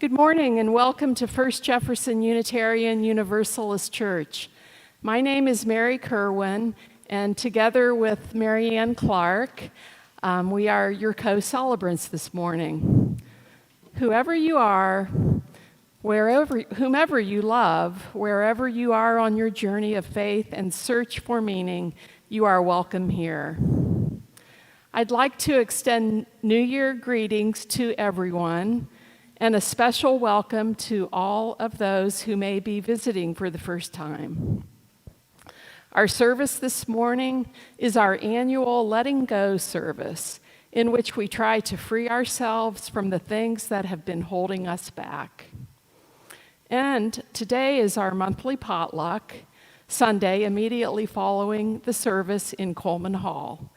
Good morning and welcome to First Jefferson Unitarian Universalist Church. My name is Mary Kerwin, and together with Mary Ann Clark, we are your co-celebrants this morning. Whoever you are, whomever you love, wherever you are on your journey of faith and search for meaning, you are welcome here. I'd like to extend New Year greetings to everyone, and a special welcome to all of those who may be visiting for the first time. Our service this morning is our annual Letting Go service, in which we try to free ourselves from the things that have been holding us back. And today is our monthly potluck, Sunday immediately following the service in Coleman Hall.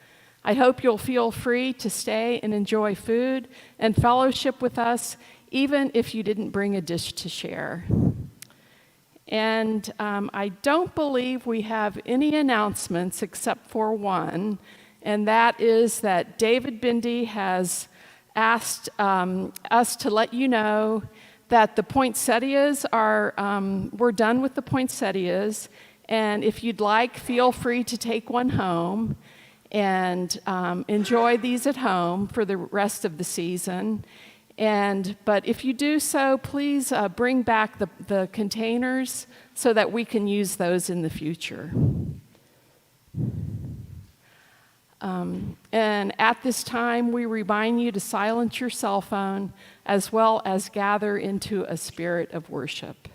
I hope you'll feel free to stay and enjoy food and fellowship with us, even if you didn't bring a dish to share. And I don't believe we have any announcements except for one, and that is that David Bindi has asked us to let you know that the poinsettias are, we're done with the poinsettias, and if you'd like, feel free to take one home and enjoy these at home for the rest of the season. But if you do so, please bring back the containers so that we can use those in the future. And at this time, we remind you to silence your cell phone as well as gather into a spirit of worship.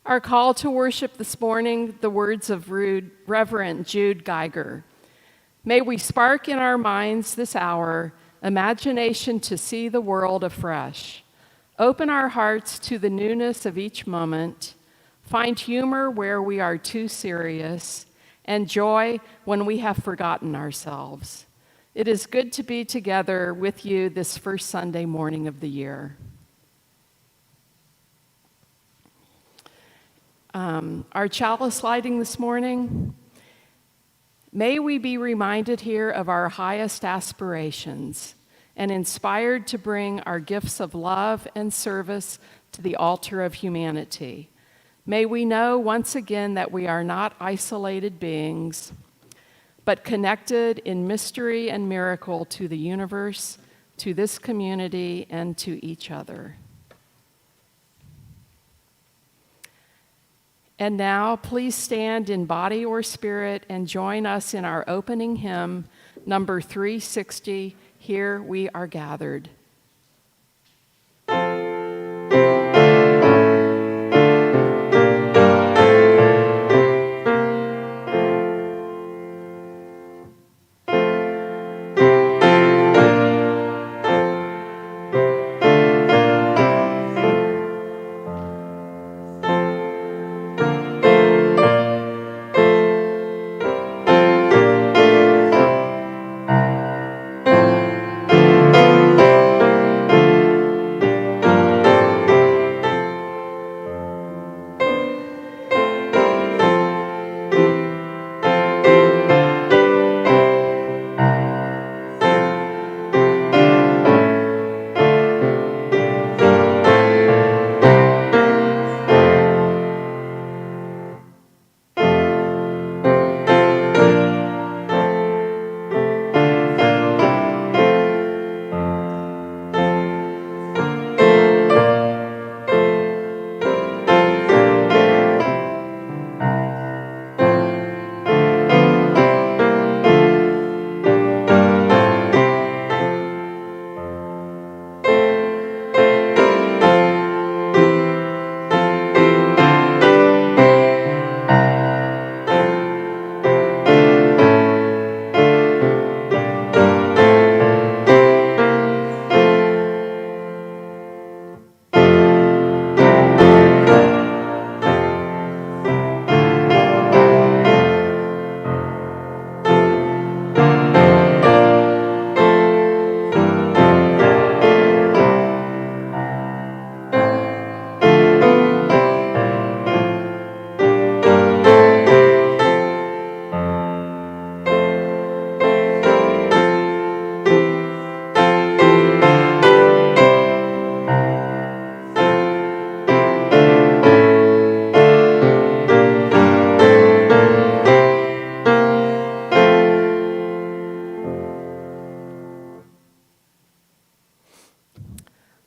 Our call to worship this morning, the words of Reverend Jude Geiger. May we spark in our minds this hour imagination to see the world afresh. Open our hearts to the newness of each moment. Find humor where we are too serious, and joy when we have forgotten ourselves. It is good to be together with you this first Sunday morning of the year. Our chalice lighting this morning, may we be reminded here of our highest aspirations and inspired to bring our gifts of love and service to the altar of humanity. May we know once again that we are not isolated beings, but connected in mystery and miracle to the universe, to this community, and to each other. And now, please stand in body or spirit and join us in our opening hymn, number 360, Here We Are Gathered.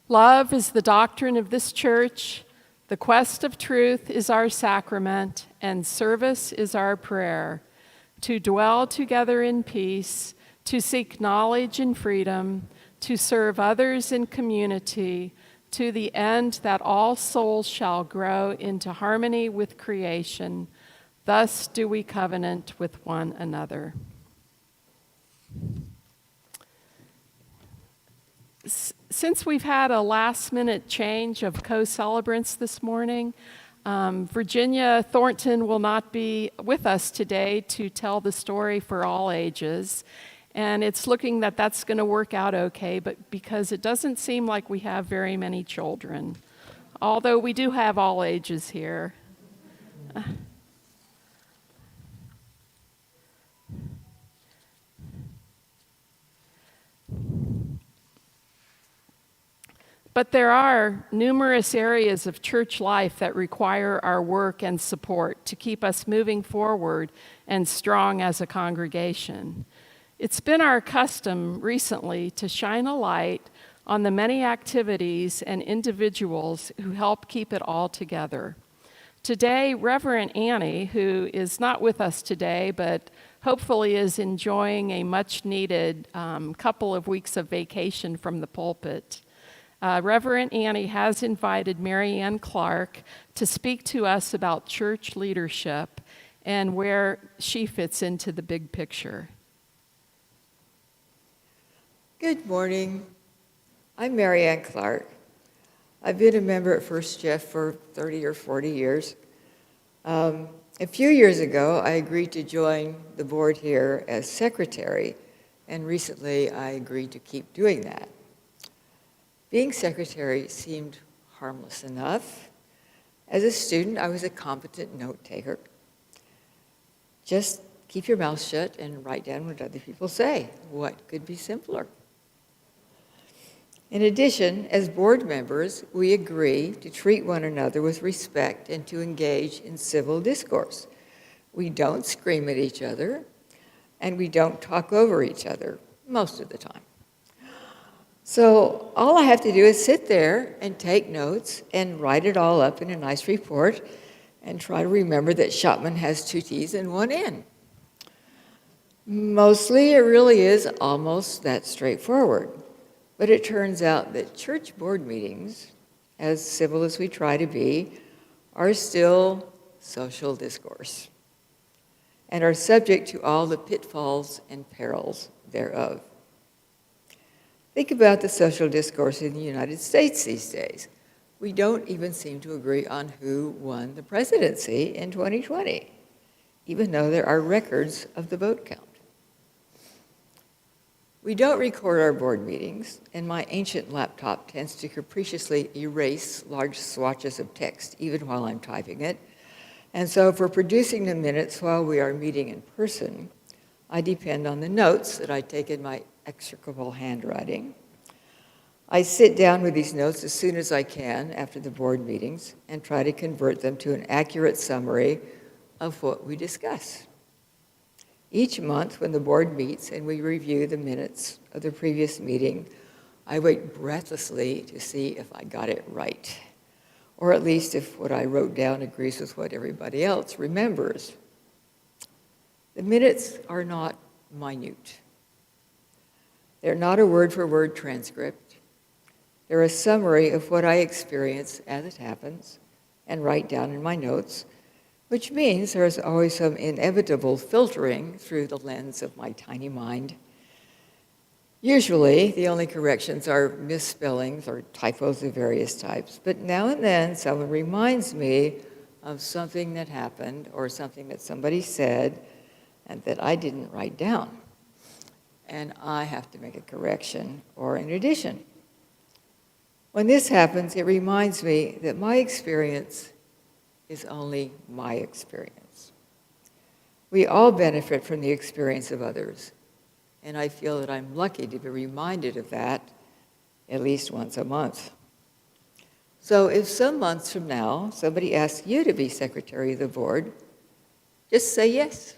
Love is the doctrine of this church, the quest of truth is our sacrament, and service is our prayer. To dwell together in peace, to seek knowledge and freedom, to serve others in community, to the end that all souls shall grow into harmony with creation. Thus do we covenant with one another. Since we've had a last-minute change of co-celebrants this morning, Virginia Thornton will not be with us today to tell the story for all ages. And it's looking that that's going to work out okay, but because it doesn't seem like we have very many children, although we do have all ages here. But there are numerous areas of church life that require our work and support to keep us moving forward and strong as a congregation. It's been our custom recently to shine a light on the many activities and individuals who help keep it all together. Today, Reverend Annie, who is not with us today, but hopefully is enjoying a much-needed couple of weeks of vacation from the pulpit, Reverend Annie has invited Mary Ann Clark to speak to us about church leadership and where she fits into the big picture. Good morning. I'm Mary Ann Clark. I've been a member at First Jeff for 30 or 40 years. A few years ago, I agreed to join the board here as secretary, and recently I agreed to keep doing that. Being secretary seemed harmless enough. As a student, I was a competent note taker. Just keep your mouth shut and write down what other people say. What could be simpler? In addition, as board members, we agree to treat one another with respect and to engage in civil discourse. We don't scream at each other, and we don't talk over each other most of the time. So all I have to do is sit there and take notes and write it all up in a nice report and try to remember that Shopman has 2 T's and 1 N. Mostly it really is almost that straightforward. But it turns out that church board meetings, as civil as we try to be, are still social discourse and are subject to all the pitfalls and perils thereof. Think about the social discourse in the United States these days. We don't even seem to agree on who won the presidency in 2020, even though there are records of the vote count. We don't record our board meetings, and my ancient laptop tends to capriciously erase large swatches of text, even while I'm typing it. And so for producing the minutes while we are meeting in person, I depend on the notes that I take in my execrable handwriting. I sit down with these notes as soon as I can after the board meetings and try to convert them to an accurate summary of what we discuss. Each month when the board meets and we review the minutes of the previous meeting, I wait breathlessly to see if I got it right, or at least if what I wrote down agrees with what everybody else remembers. The minutes are not minute. They're not a word-for-word transcript. They're a summary of what I experience as it happens and write down in my notes, which means there's always some inevitable filtering through the lens of my tiny mind. Usually, the only corrections are misspellings or typos of various types, but now and then someone reminds me of something that happened or something that somebody said and that I didn't write down. And I have to make a correction or an addition. When this happens, it reminds me that my experience is only my experience. We all benefit from the experience of others, and I feel that I'm lucky to be reminded of that at least once a month. So if some months from now somebody asks you to be secretary of the board, just say yes.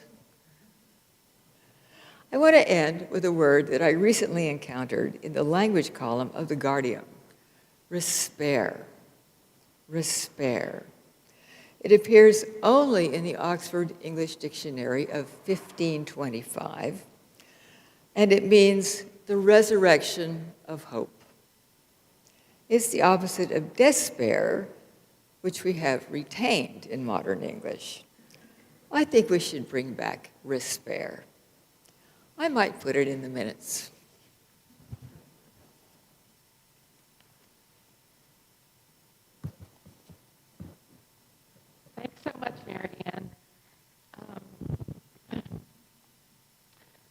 I want to end with a word that I recently encountered in the language column of The Guardian. Resper. Resper. It appears only in the Oxford English Dictionary of 1525, and it means the resurrection of hope. It's the opposite of despair, which we have retained in modern English. I think we should bring back resper. I might put it in the minutes. Thanks so much, Mary Ann.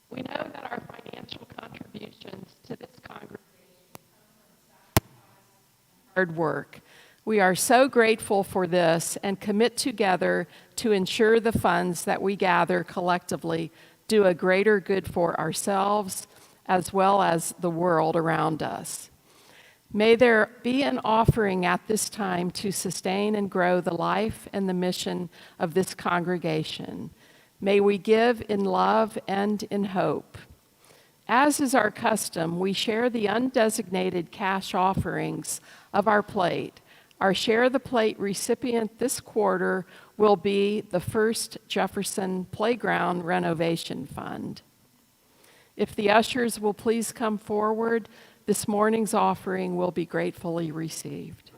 We know that our financial contributions to this congregation come from sacrifice and hard work. We are so grateful for this and commit together to ensure the funds that we gather collectively do a greater good for ourselves as well as the world around us. May there be an offering at this time to sustain and grow the life and the mission of this congregation. May we give in love and in hope. As is our custom, we share the undesignated cash offerings of our plate. Our Share the Plate recipient this quarter will be the First Jefferson Playground Renovation Fund. If the ushers will please come forward, this morning's offering will be gratefully received.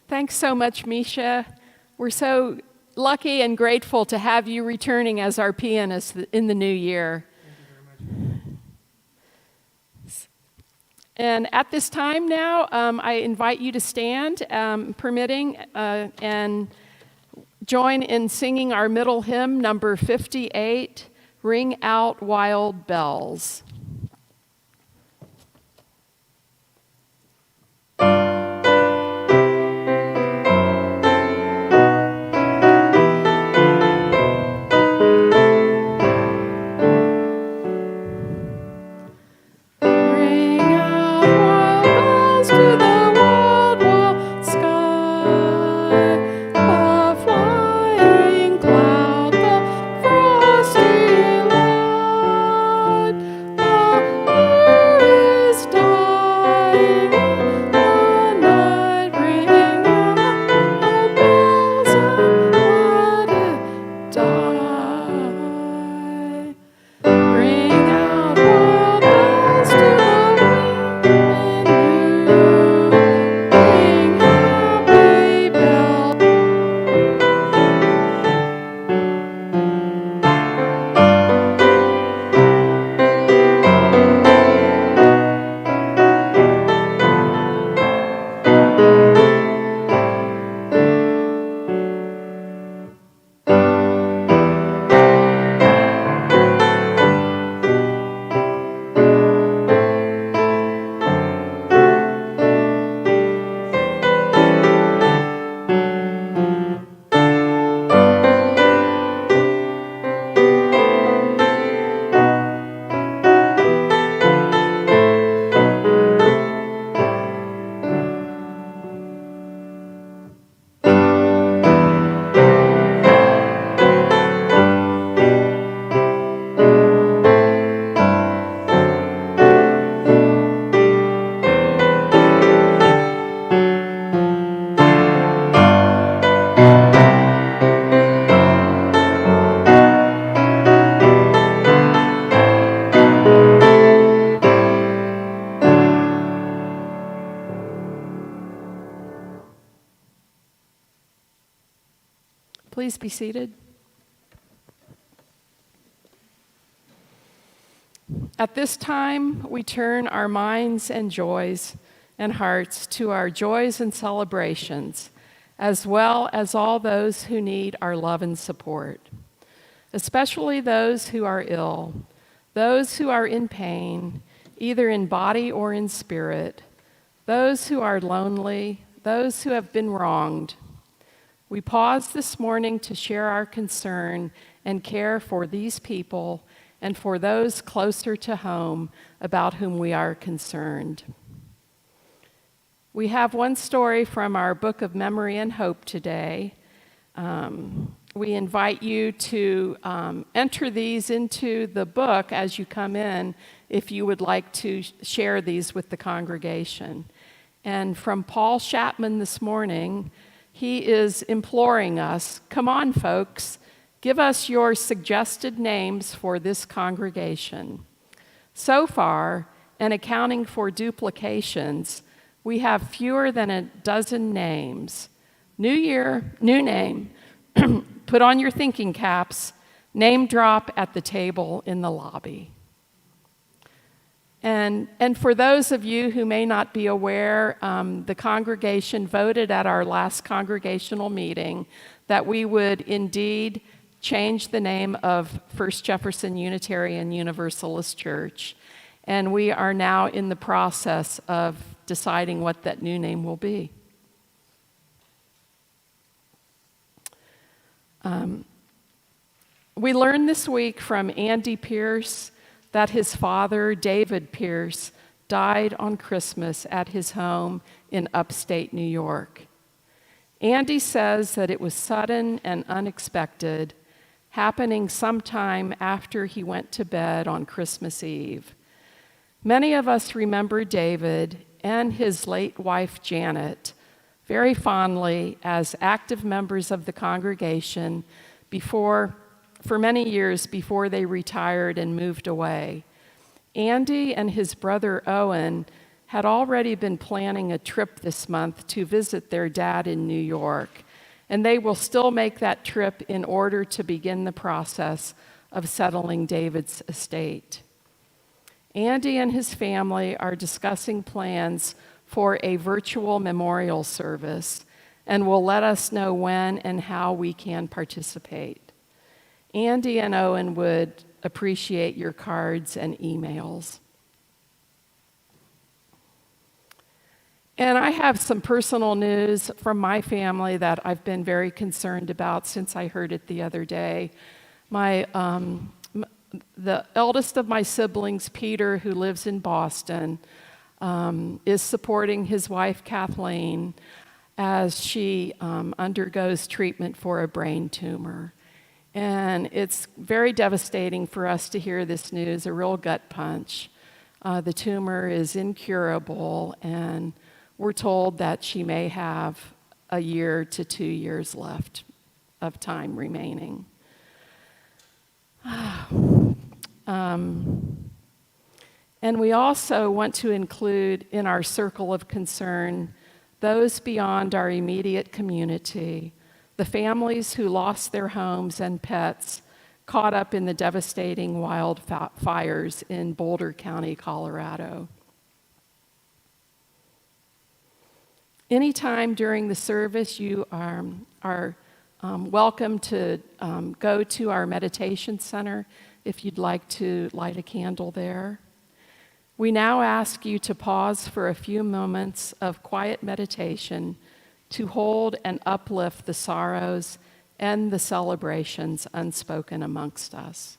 Thanks so much, Misha. We're so lucky and grateful to have you returning as our pianist in the new year. Thank you very much. And at this time now, I invite you to stand, permitting, and join in singing our middle hymn, number 58, Ring Out Wild Bells. Please be seated. At this time, we turn our minds and joys and hearts to our joys and celebrations, as well as all those who need our love and support, especially those who are ill, those who are in pain, either in body or in spirit, those who are lonely, those who have been wronged. We pause this morning to share our concern and care for these people and for those closer to home about whom we are concerned. We have one story from our Book of Memory and Hope today. We invite you to enter these into the book as you come in if you would like to share these with the congregation. And from Paul Chapman this morning, he is imploring us, come on, folks, give us your suggested names for this congregation. So far, and accounting for duplications, we have fewer than a dozen names. New year, new name. Put on your thinking caps. Name drop at the table in the lobby. And for those of you who may not be aware, the congregation voted at our last congregational meeting that we would indeed change the name of First Jefferson Unitarian Universalist Church. And we are now in the process of deciding what that new name will be. We learned this week from Andy Pierce that his father, David Pierce, died on Christmas at his home in upstate New York. Andy says that it was sudden and unexpected, happening sometime after he went to bed on Christmas Eve. Many of us remember David and his late wife, Janet, very fondly as active members of the congregation for many years before they retired and moved away. Andy and his brother Owen had already been planning a trip this month to visit their dad in New York, and they will still make that trip in order to begin the process of settling David's estate. Andy and his family are discussing plans for a virtual memorial service and will let us know when and how we can participate. Andy and Owen would appreciate your cards and emails. And I have some personal news from my family that I've been very concerned about since I heard it the other day. The eldest of my siblings, Peter, who lives in Boston, is supporting his wife, Kathleen, as she undergoes treatment for a brain tumor. And it's very devastating for us to hear this news, a real gut punch. The tumor is incurable, and we're told that she may have a year to 2 years left of time remaining. And we also want to include in our circle of concern those beyond our immediate community, the families who lost their homes and pets caught up in the devastating wildfires in Boulder County, Colorado. Anytime during the service, you are welcome to go to our meditation center if you'd like to light a candle there. We now ask you to pause for a few moments of quiet meditation to hold and uplift the sorrows and the celebrations unspoken amongst us.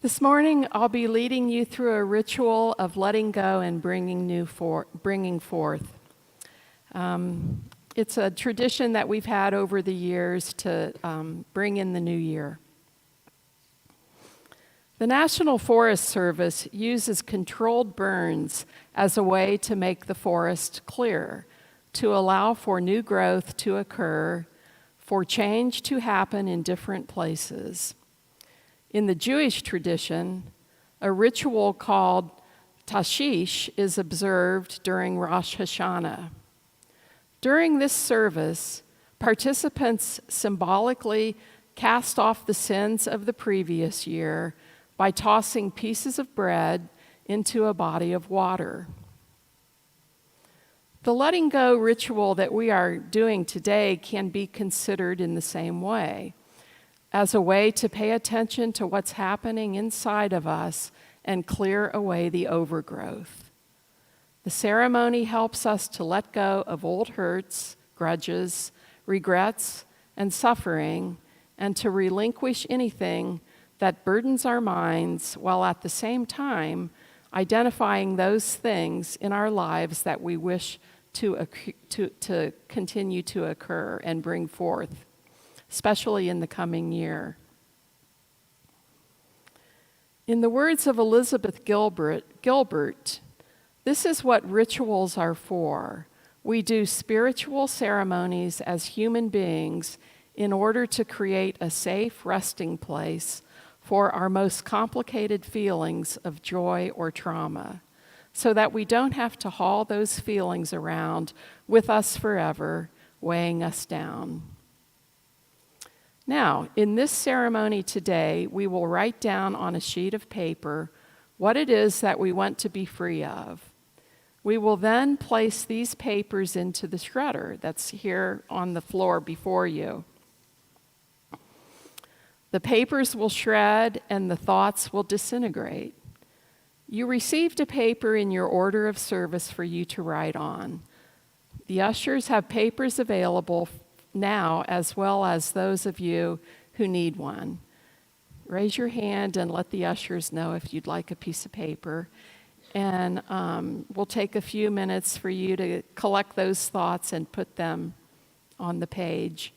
This morning, I'll be leading you through a ritual of letting go and bringing forth. It's a tradition that we've had over the years to bring in the new year. The National Forest Service uses controlled burns as a way to make the forest clear, to allow for new growth to occur, for change to happen in different places. In the Jewish tradition, a ritual called tashish is observed during Rosh Hashanah. During this service, participants symbolically cast off the sins of the previous year by tossing pieces of bread into a body of water. The letting go ritual that we are doing today can be considered in the same way, as a way to pay attention to what's happening inside of us and clear away the overgrowth. The ceremony helps us to let go of old hurts, grudges, regrets, and suffering, and to relinquish anything that burdens our minds, while at the same time identifying those things in our lives that we wish to continue to occur and bring forth, especially in the coming year. In the words of Elizabeth Gilbert, this is what rituals are for. We do spiritual ceremonies as human beings in order to create a safe resting place for our most complicated feelings of joy or trauma, so that we don't have to haul those feelings around with us forever, weighing us down. Now, in this ceremony today, we will write down on a sheet of paper what it is that we want to be free of. We will then place these papers into the shredder that's here on the floor before you. The papers will shred and the thoughts will disintegrate. You received a paper in your order of service for you to write on. The ushers have papers available now, as well as those of you who need one. Raise your hand and let the ushers know if you'd like a piece of paper. And we'll take a few minutes for you to collect those thoughts and put them on the page.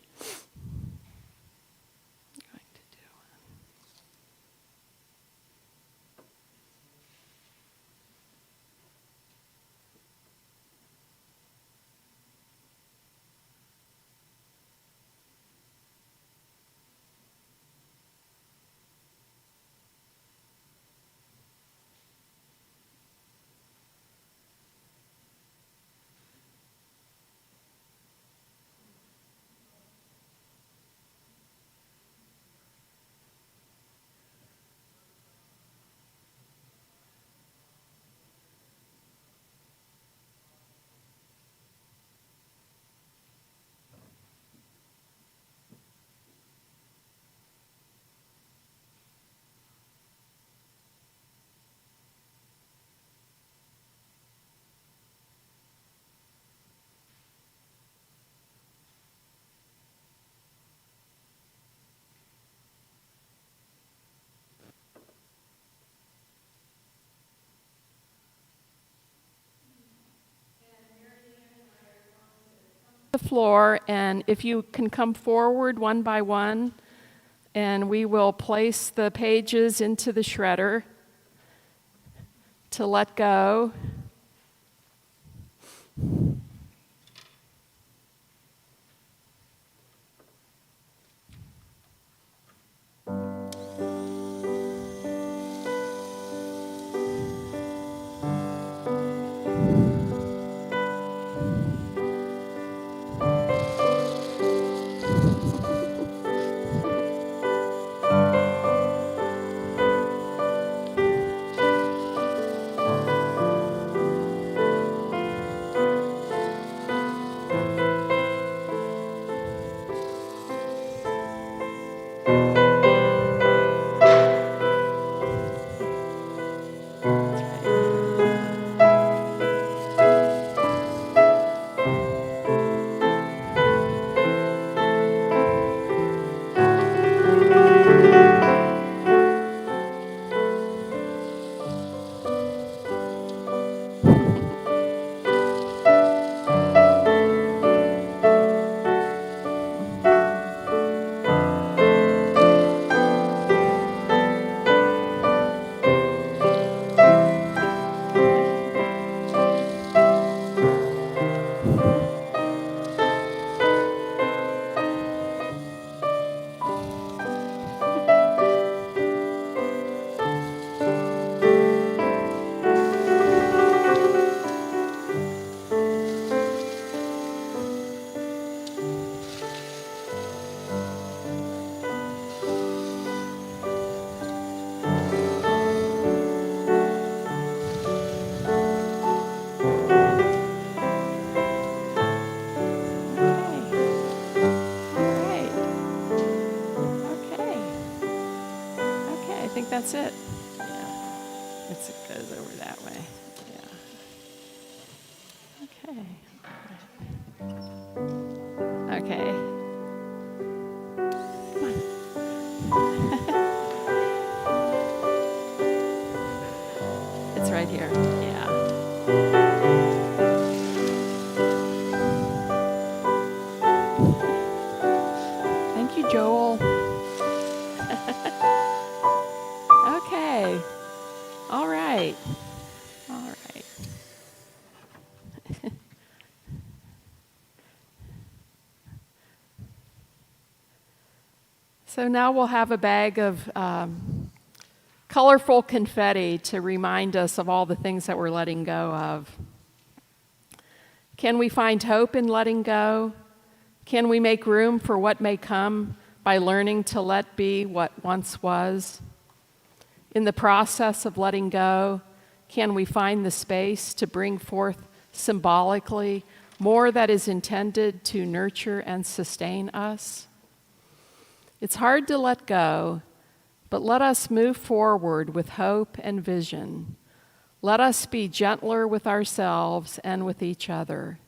The floor, and if you can come forward one by one, and we will place the pages into the shredder to let go. think that's it. Yeah. It goes over that way. Yeah. Okay. Okay. Come on. It's right here. Yeah. Thank you, Joel. Okay. All right. All right. So now we'll have a bag of colorful confetti to remind us of all the things that we're letting go of. Can we find hope in letting go? Can we make room for what may come by learning to let be what once was? In the process of letting go, can we find the space to bring forth symbolically more that is intended to nurture and sustain us? It's hard to let go, but let us move forward with hope and vision. Let us be gentler with ourselves and with each other.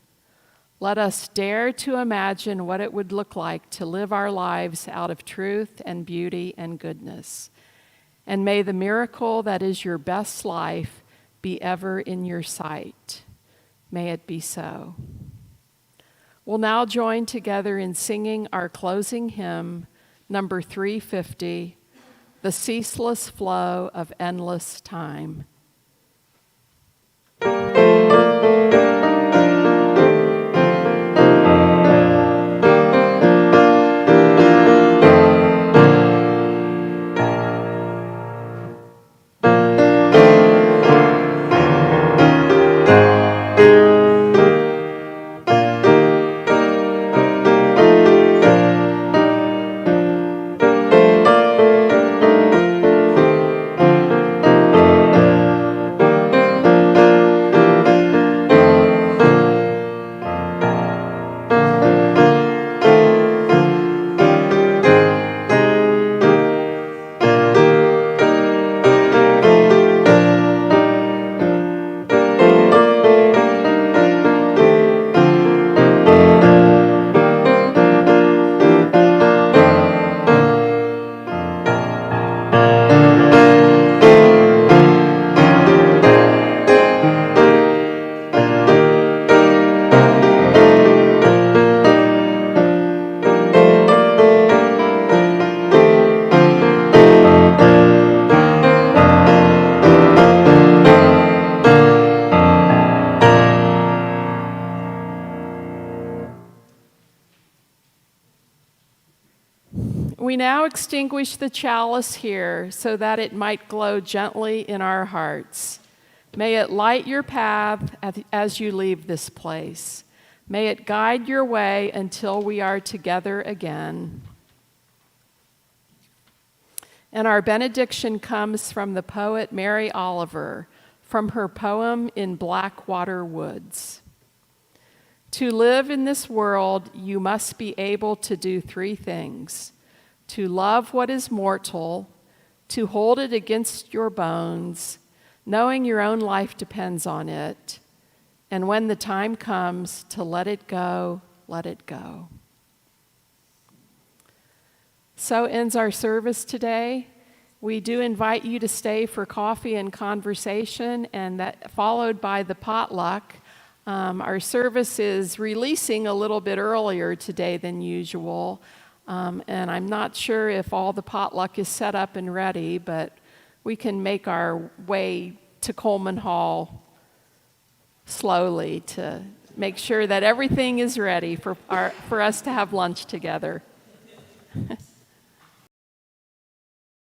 Let us dare to imagine what it would look like to live our lives out of truth and beauty and goodness. And may the miracle that is your best life be ever in your sight. May it be so. We'll now join together in singing our closing hymn, number 350, The Ceaseless Flow of Endless Time. We now extinguish the chalice here so that it might glow gently in our hearts. May it light your path as you leave this place. May it guide your way until we are together again. And our benediction comes from the poet Mary Oliver, from her poem In Blackwater Woods. To live in this world, you must be able to do three things: to love what is mortal, to hold it against your bones, knowing your own life depends on it, and when the time comes to let it go, let it go. So ends our service today. We do invite you to stay for coffee and conversation, and that followed by the potluck. Our service is releasing a little bit earlier today than usual. And I'm not sure if all the potluck is set up and ready, but we can make our way to Coleman Hall slowly to make sure that everything is ready for us to have lunch together.